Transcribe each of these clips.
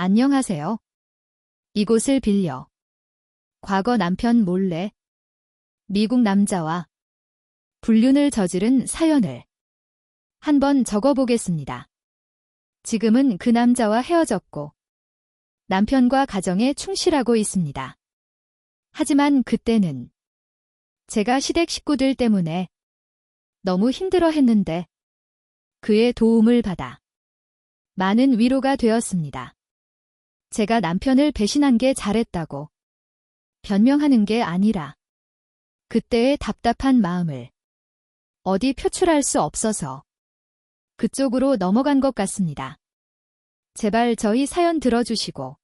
안녕하세요. 이곳을 빌려 과거 남편 몰래 미국 남자와 불륜을 저지른 사연을 한번 적어보겠습니다. 지금은 그 남자와 헤어졌고 남편과 가정에 충실하고 있습니다. 하지만 그때는 제가 시댁 식구들 때문에 너무 힘들어했는데 그의 도움을 받아 많은 위로가 되었습니다. 제가 남편을 배신한 게 잘했다고 변명하는 게 아니라 그때의 답답한 마음을 어디 표출할 수 없어서 그쪽으로 넘어간 것 같습니다. 제발 저희 사연 들어주시고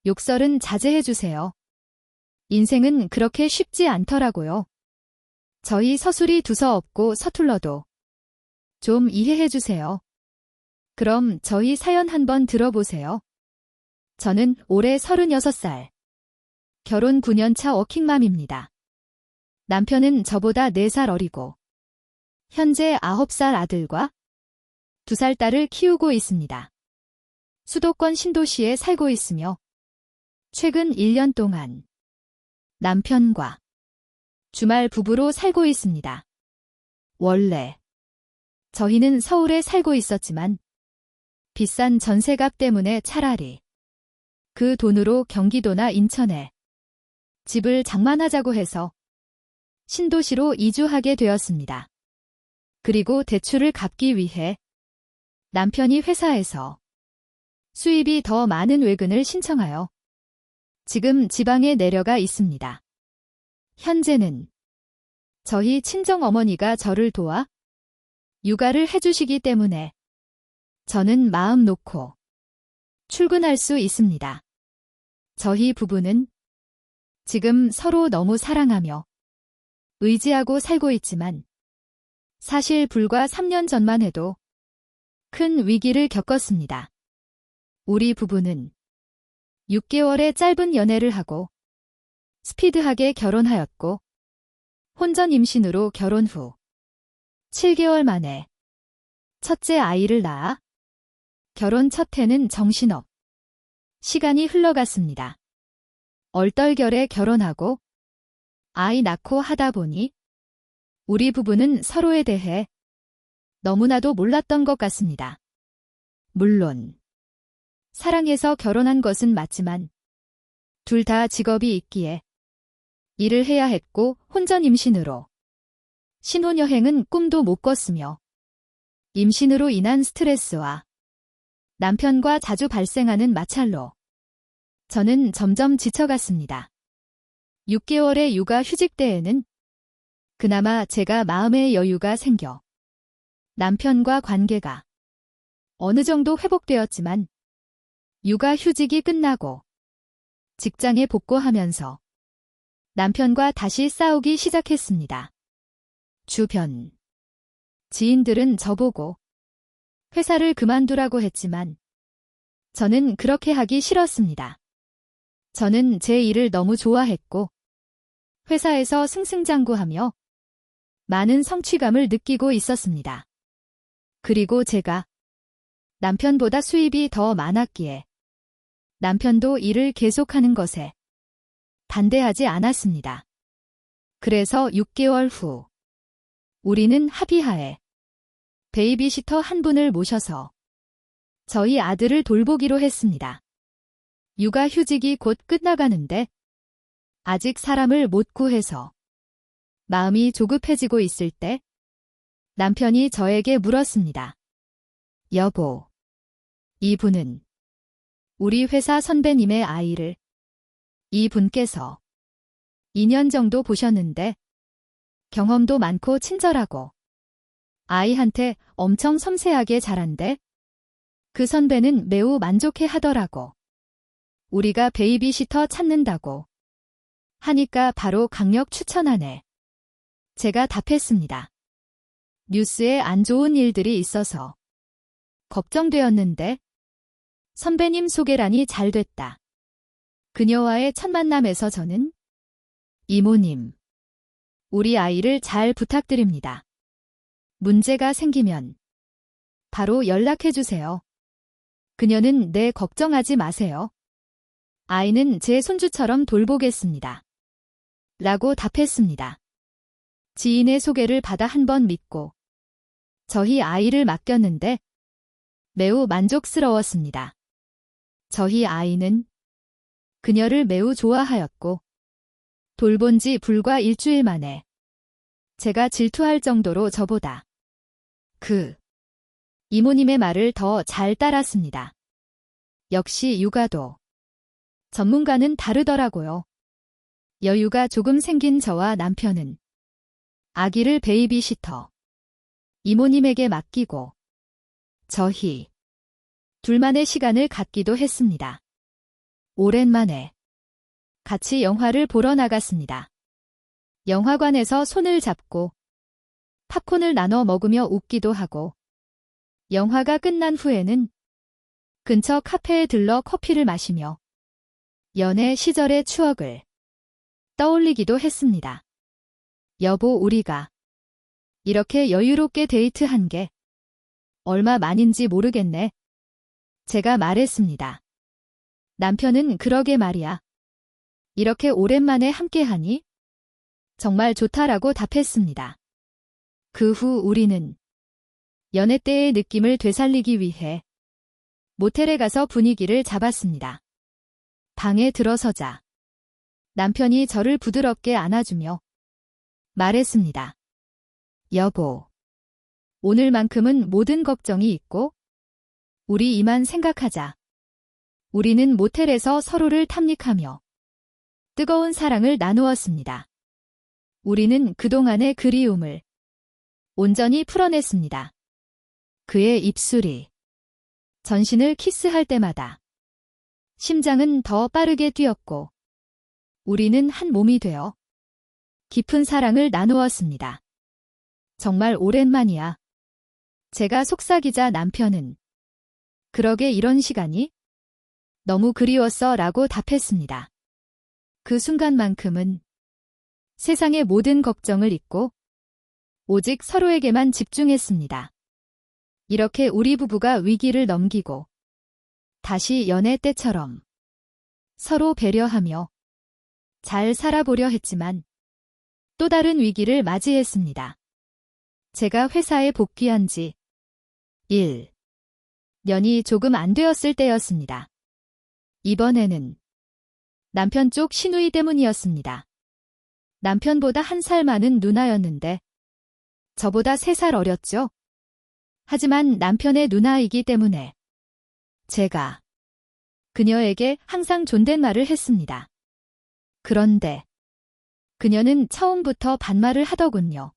욕설은 자제해주세요. 인생은 그렇게 쉽지 않더라고요. 저희 서술이 두서없고 서툴러도 좀 이해해주세요. 그럼 저희 사연 한번 들어보세요. 저는 올해 36살, 결혼 9년차 워킹맘입니다. 남편은 저보다 4살 어리고 현재 9살 아들과 2살 딸을 키우고 있습니다. 수도권 신도시에 살고 있으며 최근 1년 동안 남편과 주말 부부로 살고 있습니다. 원래 저희는 서울에 살고 있었지만 비싼 전세값 때문에 차라리 그 돈으로 경기도나 인천에 집을 장만하자고 해서 신도시로 이주하게 되었습니다. 그리고 대출을 갚기 위해 남편이 회사에서 수입이 더 많은 외근을 신청하여 지금 지방에 내려가 있습니다. 현재는 저희 친정어머니가 저를 도와 육아를 해주시기 때문에 저는 마음 놓고 출근할 수 있습니다. 저희 부부는 지금 서로 너무 사랑하며 의지하고 살고 있지만 사실 불과 3년 전만 해도 큰 위기를 겪었습니다. 우리 부부는 6개월의 짧은 연애를 하고 스피드하게 결혼하였고 혼전 임신으로 결혼 후 7개월 만에 첫째 아이를 낳아 결혼 첫 해는 정신없 시간이 흘러갔습니다. 얼떨결에 결혼하고 아이 낳고 하다 보니 우리 부부는 서로에 대해 너무나도 몰랐던 것 같습니다. 물론 사랑해서 결혼한 것은 맞지만 둘 다 직업이 있기에 일을 해야 했고 혼전 임신으로 신혼여행은 꿈도 못 꿨으며 임신으로 인한 스트레스와 남편과 자주 발생하는 마찰로 저는 점점 지쳐갔습니다. 6개월의 육아 휴직 때에는 그나마 제가 마음의 여유가 생겨 남편과 관계가 어느 정도 회복되었지만 육아 휴직이 끝나고 직장에 복귀하면서 남편과 다시 싸우기 시작했습니다. 주변 지인들은 저보고 회사를 그만두라고 했지만 저는 그렇게 하기 싫었습니다. 저는 제 일을 너무 좋아했고 회사에서 승승장구하며 많은 성취감을 느끼고 있었습니다. 그리고 제가 남편보다 수입이 더 많았기에 남편도 일을 계속하는 것에 반대하지 않았습니다. 그래서 6개월 후 우리는 합의하에 베이비시터 한 분을 모셔서 저희 아들을 돌보기로 했습니다. 육아휴직이 곧 끝나가는데 아직 사람을 못 구해서 마음이 조급해지고 있을 때 남편이 저에게 물었습니다. 여보, 이분은 우리 회사 선배님의 아이를 이분께서 2년 정도 보셨는데 경험도 많고 친절하고 아이한테 엄청 섬세하게 잘한대. 그 선배는 매우 만족해 하더라고. 우리가 베이비시터 찾는다고 하니까 바로 강력 추천하네. 제가 답했습니다. 뉴스에 안 좋은 일들이 있어서 걱정되었는데 선배님 소개라니 잘 됐다. 그녀와의 첫 만남에서 저는 이모님, 우리 아이를 잘 부탁드립니다. 문제가 생기면 바로 연락해주세요. 그녀는 네, 걱정하지 마세요. 아이는 제 손주처럼 돌보겠습니다. 라고 답했습니다. 지인의 소개를 받아 한 번 믿고 저희 아이를 맡겼는데 매우 만족스러웠습니다. 저희 아이는 그녀를 매우 좋아하였고 돌본 지 불과 일주일 만에 제가 질투할 정도로 저보다 그 이모님의 말을 더 잘 따랐습니다. 역시 육아도 전문가는 다르더라고요. 여유가 조금 생긴 저와 남편은 아기를 베이비시터 이모님에게 맡기고 저희 둘만의 시간을 갖기도 했습니다. 오랜만에 같이 영화를 보러 나갔습니다. 영화관에서 손을 잡고 팝콘을 나눠 먹으며 웃기도 하고 영화가 끝난 후에는 근처 카페에 들러 커피를 마시며 연애 시절의 추억을 떠올리기도 했습니다. 여보, 우리가 이렇게 여유롭게 데이트한 게 얼마 만인지 모르겠네. 제가 말했습니다. 남편은 그러게 말이야. 이렇게 오랜만에 함께하니 정말 좋다라고 답했습니다. 그 후 우리는 연애 때의 느낌을 되살리기 위해 모텔에 가서 분위기를 잡았습니다. 방에 들어서자 남편이 저를 부드럽게 안아주며 말했습니다. 여보, 오늘만큼은 모든 걱정이 있고 우리 이만 생각하자. 우리는 모텔에서 서로를 탐닉하며 뜨거운 사랑을 나누었습니다. 우리는 그동안의 그리움을 온전히 풀어냈습니다. 그의 입술이 전신을 키스할 때마다 심장은 더 빠르게 뛰었고 우리는 한 몸이 되어 깊은 사랑을 나누었습니다. 정말 오랜만이야. 제가 속삭이자 남편은 그러게 이런 시간이 너무 그리웠어 라고 답했습니다. 그 순간만큼은 세상의 모든 걱정을 잊고 오직 서로에게만 집중했습니다. 이렇게 우리 부부가 위기를 넘기고 다시 연애 때처럼 서로 배려하며 잘 살아보려 했지만 또 다른 위기를 맞이했습니다. 제가 회사에 복귀한 지 1년이 조금 안 되었을 때였습니다. 이번에는 남편 쪽 시누이 때문이었습니다. 남편보다 1살 많은 누나였는데 저보다 3살 어렸죠. 하지만 남편의 누나이기 때문에 제가 그녀에게 항상 존댓말을 했습니다. 그런데 그녀는 처음부터 반말을 하더군요.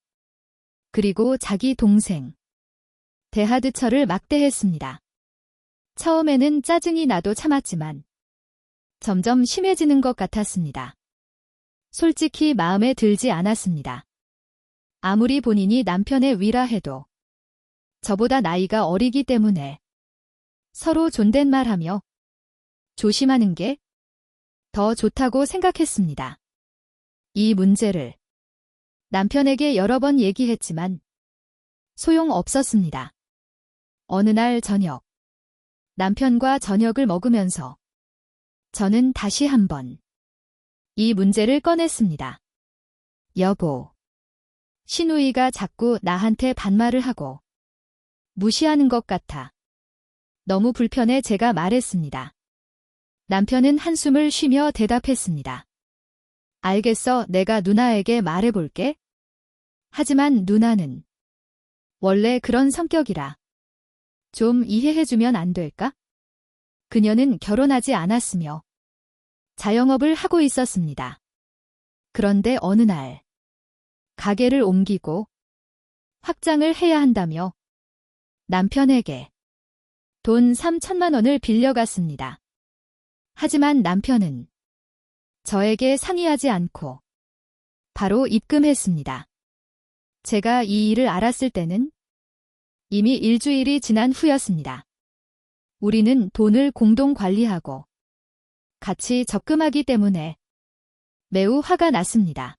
그리고 자기 동생 대하드처를 막대했습니다. 처음에는 짜증이 나도 참았지만 점점 심해지는 것 같았습니다. 솔직히 마음에 들지 않았습니다. 아무리 본인이 남편의 위라 해도 저보다 나이가 어리기 때문에 서로 존댓말하며 조심하는 게 더 좋다고 생각했습니다. 이 문제를 남편에게 여러 번 얘기했지만 소용없었습니다. 어느 날 저녁, 남편과 저녁을 먹으면서 저는 다시 한번 이 문제를 꺼냈습니다. 여보, 시누이가 자꾸 나한테 반말을 하고 무시하는 것 같아. 너무 불편해. 제가 말했습니다. 남편은 한숨을 쉬며 대답했습니다. 알겠어, 내가 누나에게 말해볼게. 하지만 누나는 원래 그런 성격이라 좀 이해해주면 안 될까? 그녀는 결혼하지 않았으며 자영업을 하고 있었습니다. 그런데 어느 날 가게를 옮기고 확장을 해야 한다며 남편에게 돈 3천만 원을 빌려갔습니다. 하지만 남편은 저에게 상의하지 않고 바로 입금했습니다. 제가 이 일을 알았을 때는 이미 일주일이 지난 후였습니다. 우리는 돈을 공동 관리하고 같이 적금하기 때문에 매우 화가 났습니다.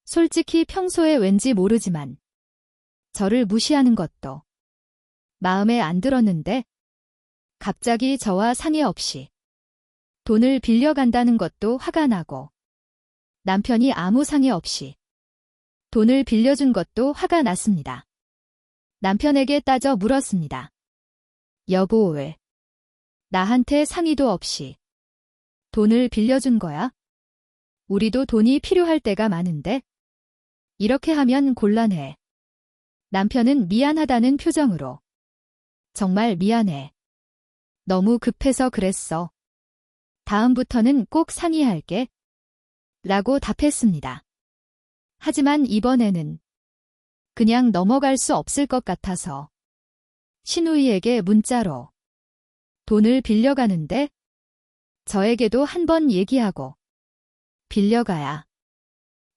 솔직히 평소에 왠지 모르지만 저를 무시하는 것도 마음에 안 들었는데 갑자기 저와 상의 없이 돈을 빌려간다는 것도 화가 나고 남편이 아무 상의 없이 돈을 빌려준 것도 화가 났습니다. 남편에게 따져 물었습니다. 여보, 왜 나한테 상의도 없이 돈을 빌려준 거야? 우리도 돈이 필요할 때가 많은데 이렇게 하면 곤란해. 남편은 미안하다는 표정으로 정말 미안해. 너무 급해서 그랬어. 다음부터는 꼭 상의할게. 라고 답했습니다. 하지만 이번에는 그냥 넘어갈 수 없을 것 같아서 신우이에게 문자로 돈을 빌려가는데 저에게도 한번 얘기하고 빌려가야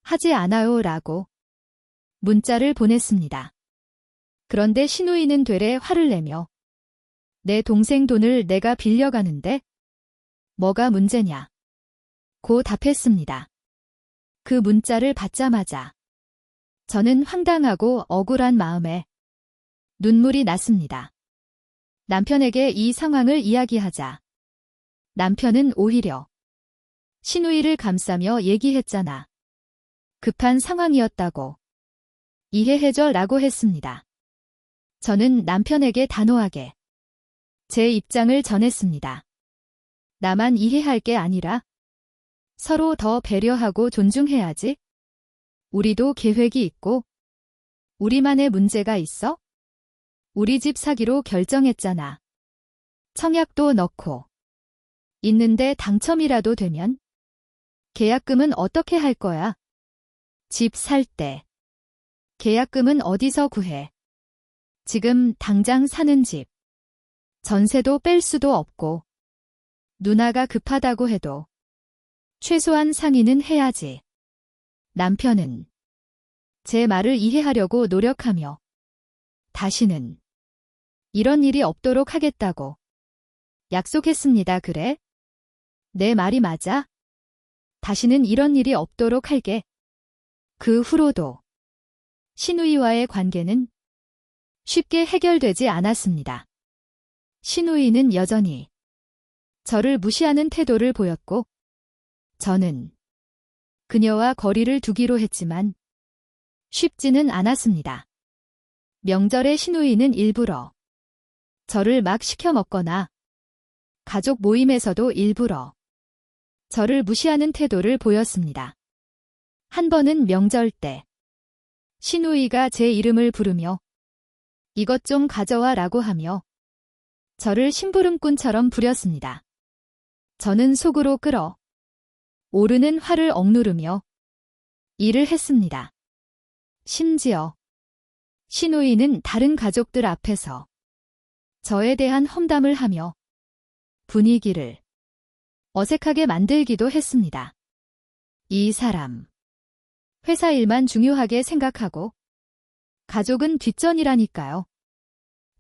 하지 않아요 라고 문자를 보냈습니다. 그런데 신우이는 되레 화를 내며 내 동생 돈을 내가 빌려가는데 뭐가 문제냐 고 답했습니다. 그 문자를 받자마자 저는 황당하고 억울한 마음에 눈물이 났습니다. 남편에게 이 상황을 이야기하자 남편은 오히려 신우이를 감싸며 얘기했잖아. 급한 상황이었다고 이해해줘 라고 했습니다. 저는 남편에게 단호하게 제 입장을 전했습니다. 나만 이해할 게 아니라 서로 더 배려하고 존중해야지. 우리도 계획이 있고 우리만의 문제가 있어? 우리 집 사기로 결정했잖아. 청약도 넣고 있는데 당첨이라도 되면 계약금은 어떻게 할 거야? 집 살 때 계약금은 어디서 구해? 지금 당장 사는 집 전세도 뺄 수도 없고 누나가 급하다고 해도 최소한 상의는 해야지. 남편은 제 말을 이해하려고 노력하며 다시는 이런 일이 없도록 하겠다고 약속했습니다. 그래? 내 말이 맞아? 다시는 이런 일이 없도록 할게. 그 후로도 신우이와의 관계는 쉽게 해결되지 않았습니다. 신우이는 여전히 저를 무시하는 태도를 보였고 저는 그녀와 거리를 두기로 했지만 쉽지는 않았습니다. 명절에 신우이는 일부러 저를 막 시켜 먹거나 가족 모임에서도 일부러 저를 무시하는 태도를 보였습니다. 한 번은 명절 때 신우이가 제 이름을 부르며 이것 좀 가져와 라고 하며 저를 심부름꾼처럼 부렸습니다. 저는 속으로 끓어 오르는 화를 억누르며 일을 했습니다. 심지어 신우이는 다른 가족들 앞에서 저에 대한 험담을 하며 분위기를 어색하게 만들기도 했습니다. 이 사람, 회사 일만 중요하게 생각하고 가족은 뒷전이라니까요.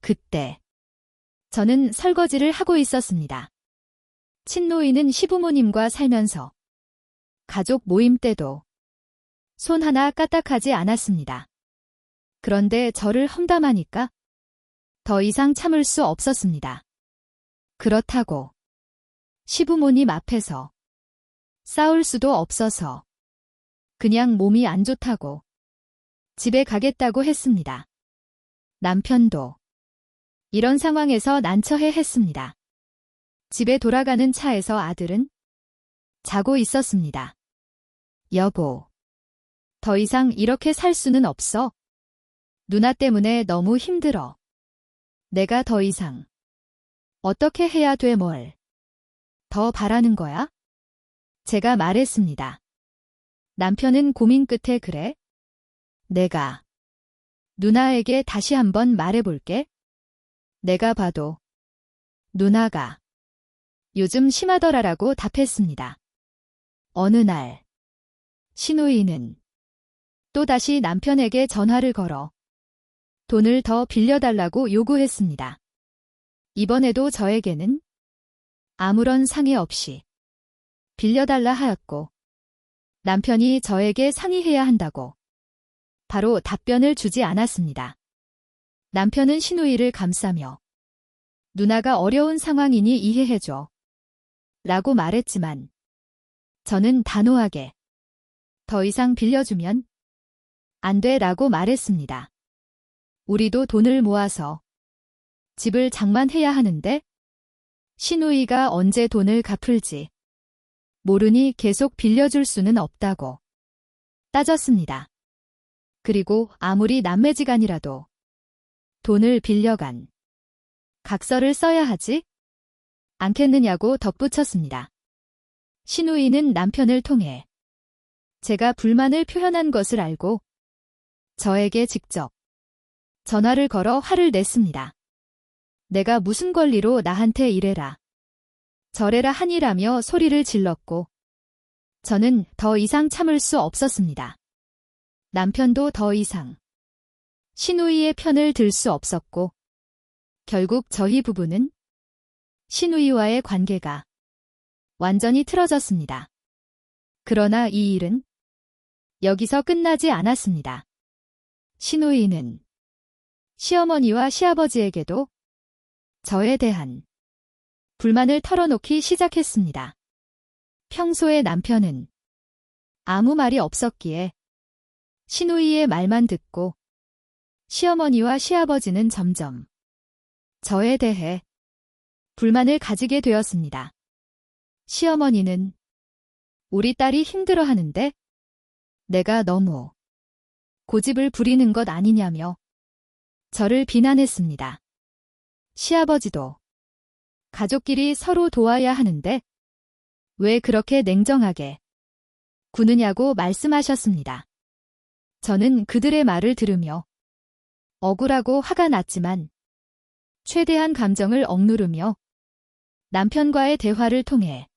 그때 저는 설거지를 하고 있었습니다. 친노이는 시부모님과 살면서 가족 모임 때도 손 하나 까딱하지 않았습니다. 그런데 저를 험담하니까 더 이상 참을 수 없었습니다. 그렇다고 시부모님 앞에서 싸울 수도 없어서 그냥 몸이 안 좋다고 집에 가겠다고 했습니다. 남편도 이런 상황에서 난처해 했습니다. 집에 돌아가는 차에서 아들은 자고 있었습니다. 여보, 더 이상 이렇게 살 수는 없어. 누나 때문에 너무 힘들어. 내가 더 이상 어떻게 해야 돼 뭘 더 바라는 거야? 제가 말했습니다. 남편은 고민 끝에 그래? 내가 누나에게 다시 한번 말해볼게. 내가 봐도 누나가 요즘 심하더라라고 답했습니다. 어느 날 신우이는 또다시 남편에게 전화를 걸어 돈을 더 빌려달라고 요구했습니다. 이번에도 저에게는 아무런 상의 없이 빌려달라 하였고 남편이 저에게 상의해야 한다고 바로 답변을 주지 않았습니다. 남편은 신우이를 감싸며 누나가 어려운 상황이니 이해해줘. 라고 말했지만 저는 단호하게 더 이상 빌려주면 안 돼 라고 말했습니다. 우리도 돈을 모아서 집을 장만해야 하는데 시누이가 언제 돈을 갚을지 모르니 계속 빌려줄 수는 없다고 따졌습니다. 그리고 아무리 남매지간이라도 돈을 빌려간 각서를 써야 하지 않겠느냐고 덧붙였습니다. 시누이는 남편을 통해 제가 불만을 표현한 것을 알고 저에게 직접 전화를 걸어 화를 냈습니다. 내가 무슨 권리로 나한테 이래라 저래라 하니라며 소리를 질렀고 저는 더 이상 참을 수 없었습니다. 남편도 더 이상 시누이의 편을 들 수 없었고 결국 저희 부부는 시누이와의 관계가 완전히 틀어졌습니다. 그러나 이 일은 여기서 끝나지 않았습니다. 시누이는 시어머니와 시아버지에게도 저에 대한 불만을 털어놓기 시작했습니다. 평소에 남편은 아무 말이 없었기에 시누이의 말만 듣고 시어머니와 시아버지는 점점 저에 대해 불만을 가지게 되었습니다. 시어머니는 우리 딸이 힘들어하는데 내가 너무 고집을 부리는 것 아니냐며 저를 비난했습니다. 시아버지도 가족끼리 서로 도와야 하는데 왜 그렇게 냉정하게 구느냐고 말씀하셨습니다. 저는 그들의 말을 들으며 억울하고 화가 났지만 최대한 감정을 억누르며 남편과의 대화를 통해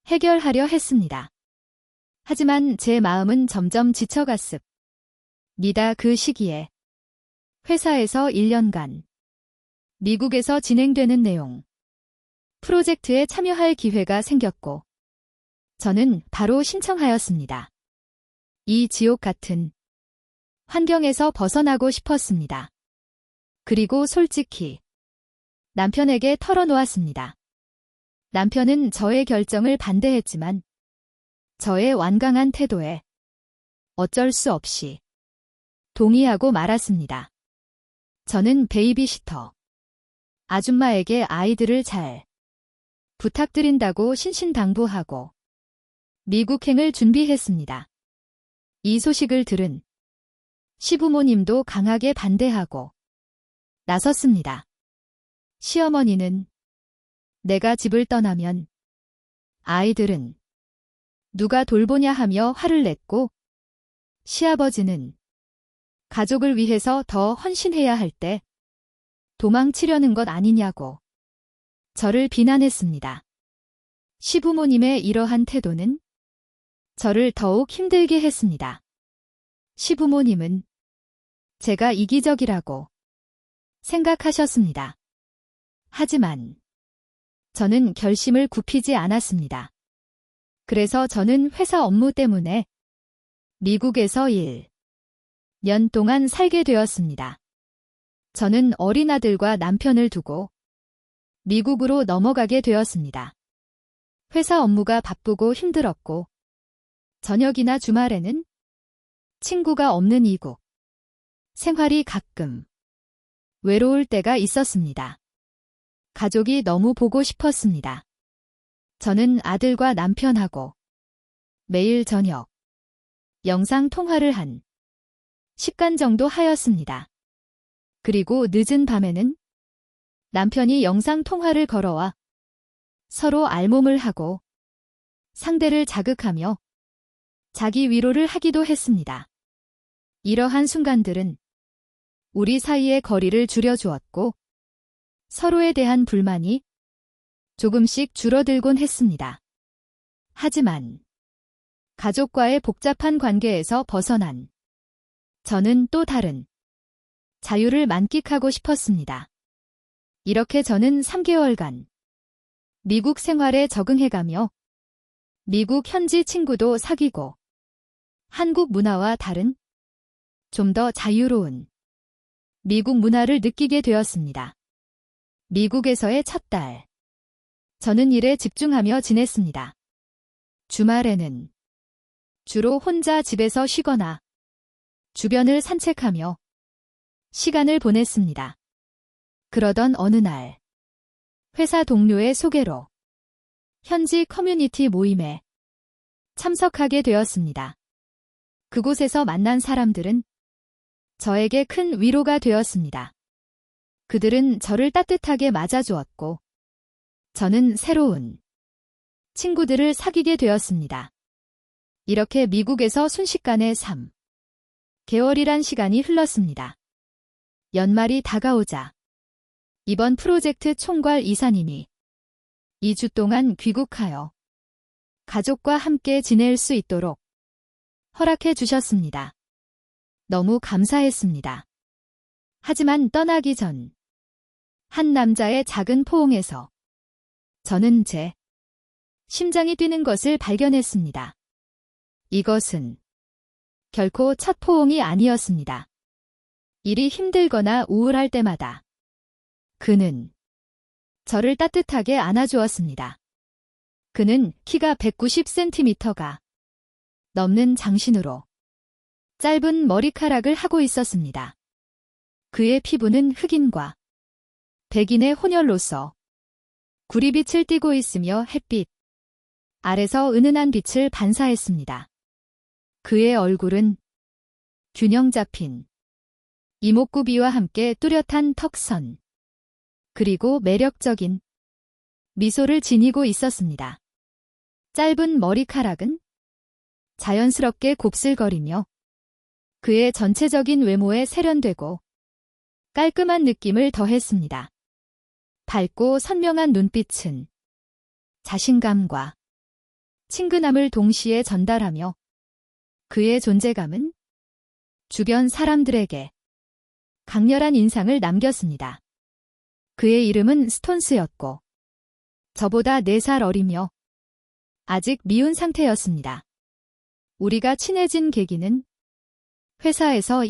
해결하려 했습니다. 하지만 제 마음은 점점 지쳐갔습니다. 그 시기에 회사에서 1년간 미국에서 진행되는 내용 프로젝트에 참여할 기회가 생겼고 저는 바로 신청하였습니다. 이 지옥 같은 환경에서 벗어나고 싶었습니다. 그리고 솔직히 남편에게 털어놓았습니다. 남편은 저의 결정을 반대했지만 저의 완강한 태도에 어쩔 수 없이 동의하고 말았습니다. 저는 베이비시터 아줌마에게 아이들을 잘 부탁드린다고 신신당부하고 미국행을 준비했습니다. 이 소식을 들은 시부모님도 강하게 반대하고 나섰습니다. 시어머니는 내가 집을 떠나면 아이들은 누가 돌보냐 하며 화를 냈고 시아버지는 가족을 위해서 더 헌신해야 할 때 도망치려는 것 아니냐고 저를 비난했습니다. 시부모님의 이러한 태도는 저를 더욱 힘들게 했습니다. 시부모님은 제가 이기적이라고 생각하셨습니다. 하지만 저는 결심을 굽히지 않았습니다. 그래서 저는 회사 업무 때문에 미국에서 1년 동안 살게 되었습니다. 저는 어린 아들과 남편을 두고 미국으로 넘어가게 되었습니다. 회사 업무가 바쁘고 힘들었고 저녁이나 주말에는 친구가 없는 이국 생활이 가끔 외로울 때가 있었습니다. 가족이 너무 보고 싶었습니다. 저는 아들과 남편하고 매일 저녁 영상 통화를 한 10간 정도 하였습니다. 그리고 늦은 밤에는 남편이 영상 통화를 걸어와 서로 알몸을 하고 상대를 자극하며 자기 위로를 하기도 했습니다. 이러한 순간들은 우리 사이의 거리를 줄여주었고 서로에 대한 불만이 조금씩 줄어들곤 했습니다. 하지만 가족과의 복잡한 관계에서 벗어난 저는 또 다른 자유를 만끽하고 싶었습니다. 이렇게 저는 3개월간 미국 생활에 적응해가며 미국 현지 친구도 사귀고 한국 문화와 다른 좀 더 자유로운 미국 문화를 느끼게 되었습니다. 미국에서의 첫 달. 저는 일에 집중하며 지냈습니다. 주말에는 주로 혼자 집에서 쉬거나 주변을 산책하며 시간을 보냈습니다. 그러던 어느 날, 회사 동료의 소개로 현지 커뮤니티 모임에 참석하게 되었습니다. 그곳에서 만난 사람들은 저에게 큰 위로가 되었습니다. 그들은 저를 따뜻하게 맞아주었고, 저는 새로운 친구들을 사귀게 되었습니다. 이렇게 미국에서 순식간에 3개월이란 시간이 흘렀습니다. 연말이 다가오자 이번 프로젝트 총괄 이사님이 2주 동안 귀국하여 가족과 함께 지낼 수 있도록 허락해 주셨습니다. 너무 감사했습니다. 하지만 떠나기 전 한 남자의 작은 포옹에서 저는 제 심장이 뛰는 것을 발견했습니다. 이것은 결코 첫 포옹이 아니었습니다. 일이 힘들거나 우울할 때마다 그는 저를 따뜻하게 안아주었습니다. 그는 키가 190cm가 넘는 장신으로 짧은 머리카락을 하고 있었습니다. 그의 피부는 흑인과 백인의 혼혈로서 구리빛을 띠고 있으며 햇빛 아래서 은은한 빛을 반사했습니다. 그의 얼굴은 균형 잡힌 이목구비와 함께 뚜렷한 턱선, 그리고 매력적인 미소를 지니고 있었습니다. 짧은 머리카락은 자연스럽게 곱슬거리며 그의 전체적인 외모에 세련되고 깔끔한 느낌을 더했습니다. 밝고 선명한 눈빛은 자신감과 친근함을 동시에 전달하며 그의 존재감은 주변 사람들에게 강렬한 인상을 남겼습니다. 그의 이름은 스톤스였고 저보다 4살 어리며 아직 미운 상태였습니다. 우리가 친해진 계기는 회사에서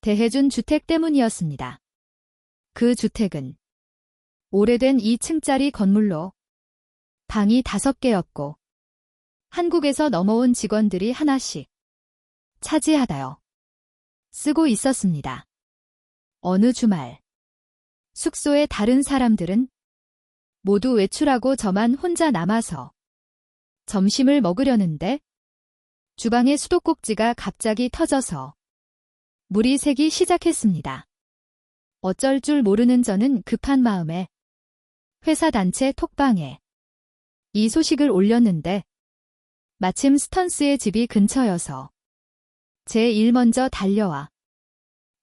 대해준 주택 때문이었습니다. 그 주택은 오래된 2층짜리 건물로 방이 5개였고 한국에서 넘어온 직원들이 하나씩 차지하다요 쓰고 있었습니다. 어느 주말 숙소의 다른 사람들은 모두 외출하고 저만 혼자 남아서 점심을 먹으려는데 주방의 수도꼭지가 갑자기 터져서 물이 새기 시작했습니다. 어쩔 줄 모르는 저는 급한 마음에 회사 단체 톡방에 이 소식을 올렸는데 마침 스턴스의 집이 근처여서 제일 먼저 달려와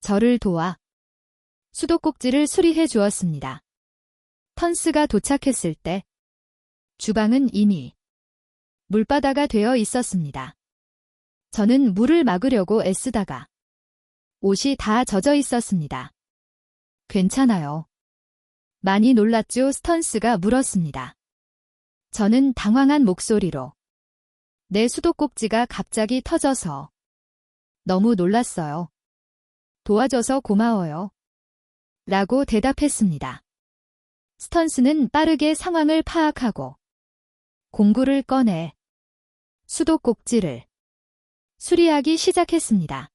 저를 도와 수도꼭지를 수리해 주었습니다. 턴스가 도착했을 때 주방은 이미 물바다가 되어 있었습니다. 저는 물을 막으려고 애쓰다가 옷이 다 젖어 있었습니다. 괜찮아요. 많이 놀랐죠? 스턴스가 물었습니다. 저는 당황한 목소리로 내 수도꼭지가 갑자기 터져서 너무 놀랐어요. 도와줘서 고마워요. 라고 대답했습니다. 스턴스는 빠르게 상황을 파악하고 공구를 꺼내 수도꼭지를 수리하기 시작했습니다.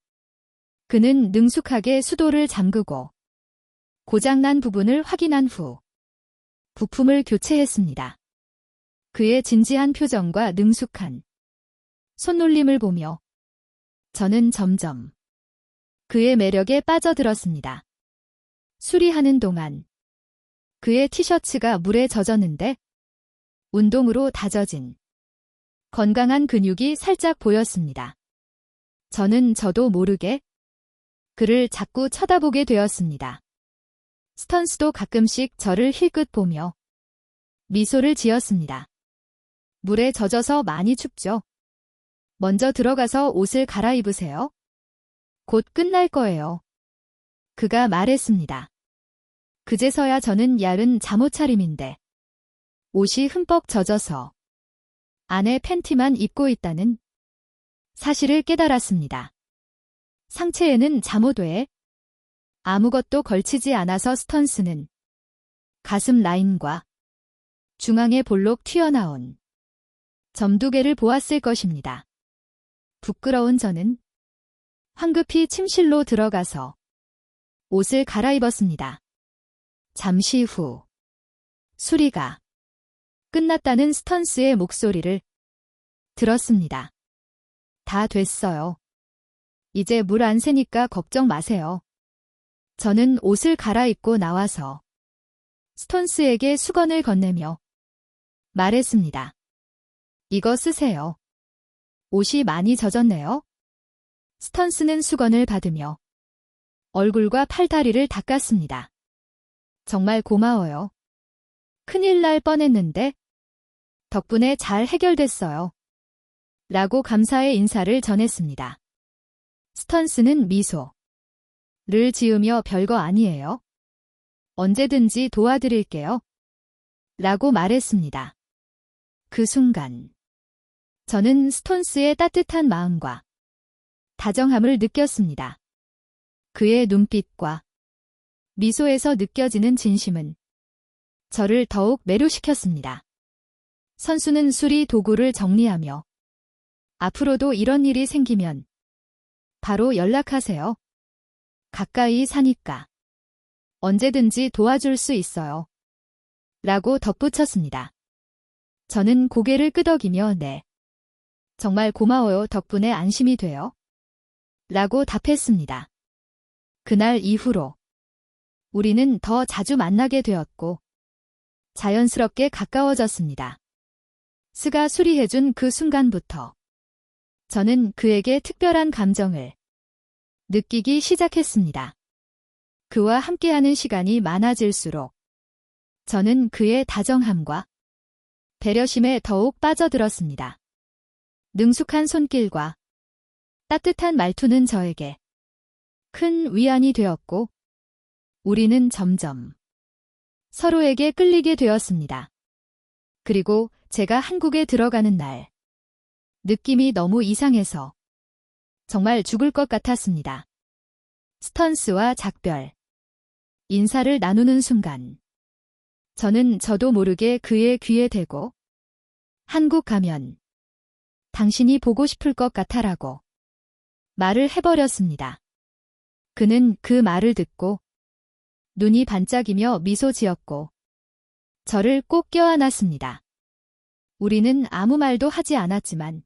그는 능숙하게 수도를 잠그고 고장난 부분을 확인한 후 부품을 교체했습니다. 그의 진지한 표정과 능숙한 손놀림을 보며 저는 점점 그의 매력에 빠져들었습니다. 수리하는 동안 그의 티셔츠가 물에 젖었는데 운동으로 다져진 건강한 근육이 살짝 보였습니다. 저는 저도 모르게 그를 자꾸 쳐다보게 되었습니다. 스턴스도 가끔씩 저를 힐끗 보며 미소를 지었습니다. 물에 젖어서 많이 춥죠? 먼저 들어가서 옷을 갈아입으세요. 곧 끝날 거예요. 그가 말했습니다. 그제서야 저는 야른 잠옷차림인데 옷이 흠뻑 젖어서 안에 팬티만 입고 있다는 사실을 깨달았습니다. 상체에는 잠옷 외에 아무것도 걸치지 않아서 스턴스는 가슴 라인과 중앙에 볼록 튀어나온 점 2개를 보았을 것입니다. 부끄러운 저는 황급히 침실로 들어가서 옷을 갈아입었습니다. 잠시 후 수리가 끝났다는 스턴스의 목소리를 들었습니다. 다 됐어요. 이제 물 안 새니까 걱정 마세요. 저는 옷을 갈아입고 나와서 스톤스에게 수건을 건네며 말했습니다. 이거 쓰세요. 옷이 많이 젖었네요. 스턴스는 수건을 받으며 얼굴과 팔다리를 닦았습니다. 정말 고마워요. 큰일 날 뻔했는데 덕분에 잘 해결됐어요. 라고 감사의 인사를 전했습니다. 스턴스는 미소를 지으며 별거 아니에요. 언제든지 도와드릴게요. 라고 말했습니다. 그 순간 저는 스톤스의 따뜻한 마음과 다정함을 느꼈습니다. 그의 눈빛과 미소에서 느껴지는 진심은 저를 더욱 매료시켰습니다. 선수는 수리 도구를 정리하며 앞으로도 이런 일이 생기면 바로 연락하세요. 가까이 사니까 언제든지 도와줄 수 있어요. 라고 덧붙였습니다. 저는 고개를 끄덕이며 네. 정말 고마워요. 덕분에 안심이 돼요. 라고 답했습니다. 그날 이후로 우리는 더 자주 만나게 되었고 자연스럽게 가까워졌습니다. 스가 수리해준 그 순간부터 저는 그에게 특별한 감정을 느끼기 시작했습니다. 그와 함께하는 시간이 많아질수록 저는 그의 다정함과 배려심에 더욱 빠져들었습니다. 능숙한 손길과 따뜻한 말투는 저에게 큰 위안이 되었고 우리는 점점 서로에게 끌리게 되었습니다. 그리고 제가 한국에 들어가는 날 느낌이 너무 이상해서 정말 죽을 것 같았습니다. 스턴스와 작별 인사를 나누는 순간 저는 저도 모르게 그의 귀에 대고 한국 가면 당신이 보고 싶을 것 같아라고 말을 해버렸습니다. 그는 그 말을 듣고 눈이 반짝이며 미소 지었고 저를 꼭 껴안았습니다. 우리는 아무 말도 하지 않았지만